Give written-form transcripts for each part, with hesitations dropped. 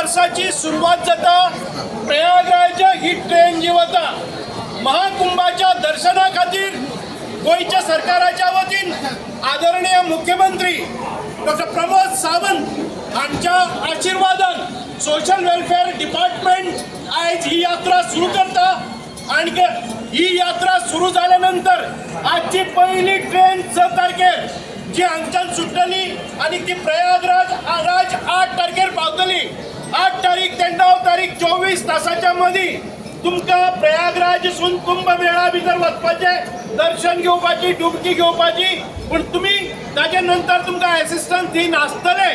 वर्षाची सुरुवात जाता प्रयागराज ही ट्रेन जी वता महाकुंभाच्या दर्शना खातीर गोयच्या सरकाराच्या वतीन आदरणीय मुख्यमंत्री डॉक्टर प्रमोद सावंत हांच्या आशीर्वादान सोशल वेलफेअर डिपार्टमेंट आज ही यात्रा सुरू करता आणि ही यात्रा सुरू झाल्यानंतर आजची पहिली ट्रेन 6 तारखेर जी हांगच्यान सुटली आणि ती प्रयागराज 8 तारखेर पावतली। 8 तारीख ते 9 तारीख 24 तासाच्या मदीं तुमकां प्रयागराजसून कुंभमेळा भितर वचपाचें, दर्शन घेवपाची, डुबकी घेवपाची, पूण तुमी ताजे नंतर तुमकां एसिस्टंट थीन आसतले।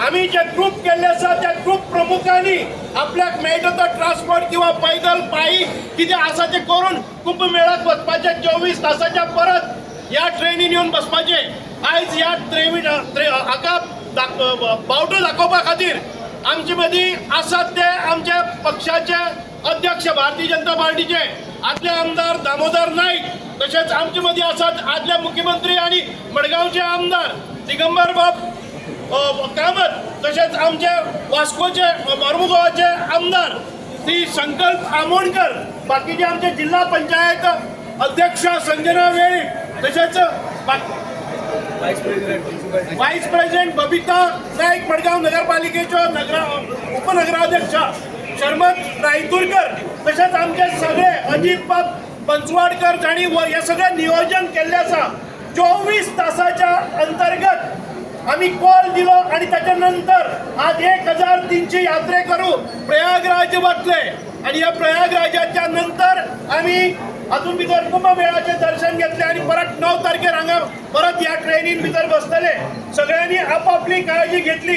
आमी जे ग्रुप केल्ले आसा त्या ग्रुप प्रमुखांनी आपल्याक मेळटा तो ट्रान्सपोर्ट किंवा पैदल पायी कितें आसा तें करून कुंभमेळ्याक वचपाचें 24 तासाच्या परत ह्या ट्रेनीन येवन बसपाचें। आयज ह्या हाका बावटो दाखोवपा खातीर आमचे मदीं आसात ते आमच्या पक्षाचे अध्यक्ष भारतीय जनता पार्टीचे आदले आमदार दामोदर नाईक, तशेंच आमचे मदीं आसात आदले मुख्यमंत्री आणि मडगांवचे आमदार दिगंबर बाब कामत, तशेंच आमचे वास्कोचे मोर्मुगांवचे आमदार श्री संकल्प आमोणकर, बाकीचे आमचे जिल्हा पंचायत अध्यक्ष संजना वेळी, तशेंच वाईस प्रेसिडेंट बबिता नाईक, मडगांव नगरपालिकेच्यो उपनगराध्यक्ष शर्मत रायतुरकर, तशेंच आमचे सगळे अजित बाब पंचवाडकर जाणी हे सगळें नियोजन केल्लें आसा। 24 तासाच्या अंतर्गत आमी कॉल दिलो आणि त्याच्या नंतर आज 1300 यात्रेकरू प्रयागराज वतले आणि या प्रयागराजाच्या नंतर आमी हातून भितर कुंभमेळ्याचे दर्शन घेतले आणि परत 9 तारखेर हांगा परत ह्या ट्रेनीन भितर बसतले। सगळ्यांनी आपापली काळजी घेतली।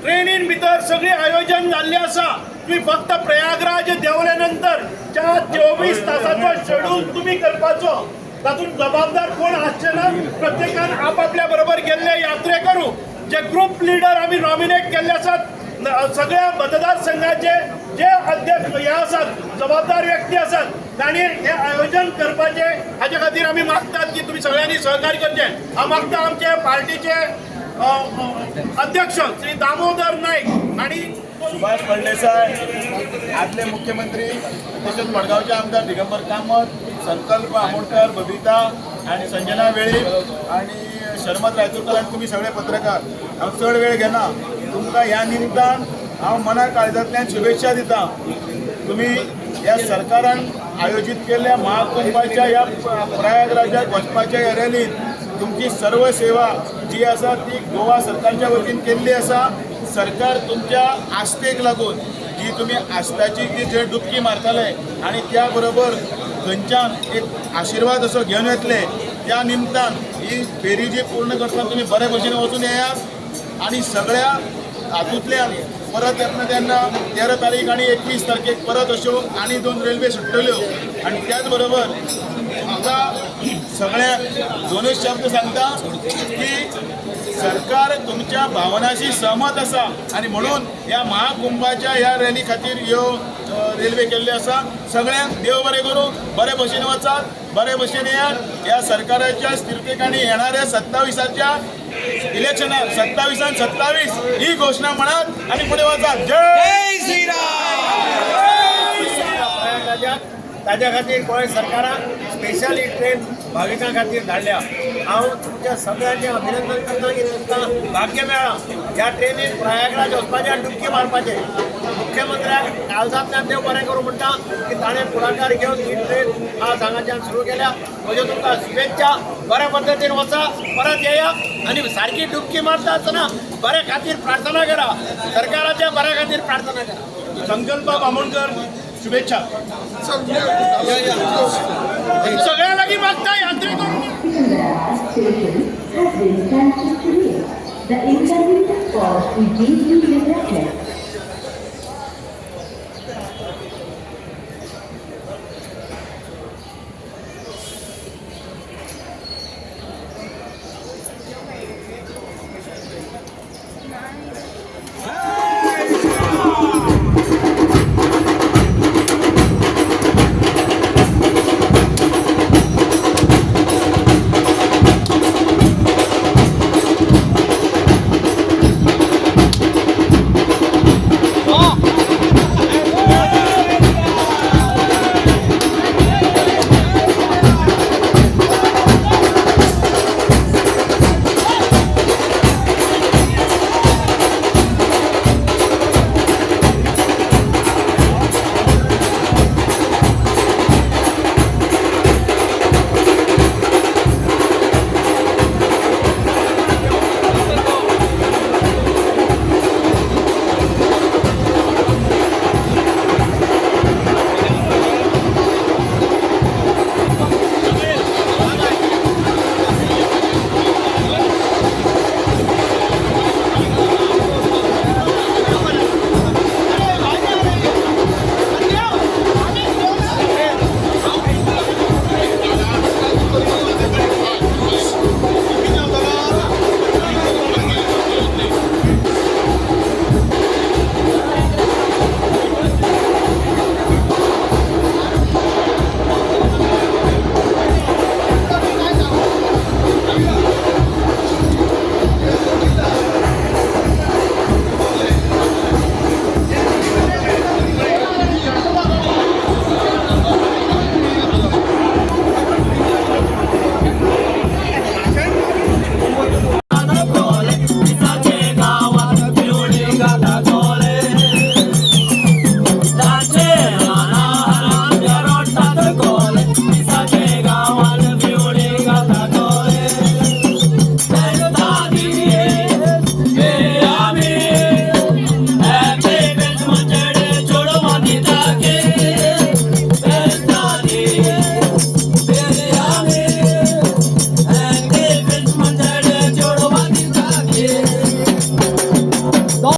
ट्रेनीन भितर सगळे आयोजन जाल्ले आसा। तुम्ही फक्त प्रयागराज देवले नंतर 24 तासाचो शेड्यूल तुम्ही करपाचो, तातूंत जबाबदार कोण आसचे ना। प्रत्येकान आपापल्या बरोबर गेल्ले यात्रेकरू जे ग्रुप लिडर आमी नॉमिनेट केल्ले आसात, सगळ्या मतदारसंघाचे जे अध्यक्ष हे आसात, जबाबदार व्यक्ती आसात, तांणी हे आयोजन करपाचे हाचे खातीर आमी मागतात की तुम्ही सगळ्यांनी सहकार्य करचे। हांव मागता आमचे पार्टीचे अध्यक्ष श्री दामोदर नाईक आणि सुभाष फळदेसाय, आदले मुख्यमंत्री, तसेच मडगावचे आमदार दिगंबर कामत, संकल्प आमोणकर, बबिता आणि संजना वेळी आणि शर्मत रायतुरकर आणि तुम्ही सगळे पत्रकार, हांव चड वेळ घेना। तुमकां ह्या निमतान हांव मना काळजांतल्यान शुभेच्छा दिता। तुम्ही या सरकारान आयोजित केल्ल्या महाकुंभाच्या या प्रयागराजात वचपाच्या या रॅलीत तुमची सर्व सेवा जी आसा ती गोवा सरकारच्या वतीन केल्ली आसा। सरकार तुमच्या आस्थेक लागून जी तुम्ही आस्थाची जी जे डुबकी मारताले आणि त्या बरोबर थंयच्यान एक आशीर्वाद असो घेवन येतले, त्या निमतान ही फेरी जी पूर्ण करतना तुम्ही बरे भशेन वचून येयात आणि सगळ्या हातूंतल्यान परत येतना तेन्ना 13 तारीख आणि 21 तारखेक परत अश्यो आणि 2 रेल्वे सुट्टल्यो आणि त्याच बरोबर तुमकां सगळ्यांक दोनूच शब्द सांगता की सरकार तुमच्या भावनाशी सहमत आसा आणि म्हणून या महाकुंभाच्या ह्या रॅली खातीर ह्यो रेल्वे केल्ले आसा। सगळ्यांक देव बरें करूं, बरे भशेन वचात, बरे भशेन येयात। ह्या सरकाराच्या स्थिरतेक आनी येणाऱ्या 27च्या इलेक्शनाक 27 ही घोषणा म्हणात आणि पुढे वचात। जय श्रीराम। ताज्या खातीर गोंय सरकारान स्पेशली ट्रेन भाविकां खातीर धाडल्या। हांव तुमच्या सगळ्यांचें अभिनंदन करता की तुमकां भाग्य मेळ्ळां ह्या ट्रेनीन प्रयागराज वचपाचें आनी डुबकी मारपाचें। मुख्यमंत्र्याक काळजांतल्यान देव बरें करूं म्हणटा की ताणें पुढाकार घेवन ही ट्रेन आज हांगाच्यान सुरू केल्या। म्हज्यो तुमकां शुभेच्छा, बऱ्या पद्दतीन वचा, परत येया आनी सारकी डुबकी मारता आसतना बरे खातीर प्रार्थना करा, सरकाराच्या बऱ्या खातीर प्रार्थना करा। संकल्प आमोणकर शुभेच्छा सगळ्या लागीं मागता यात्रेकरू। The inconvenience caused is deeply regretted.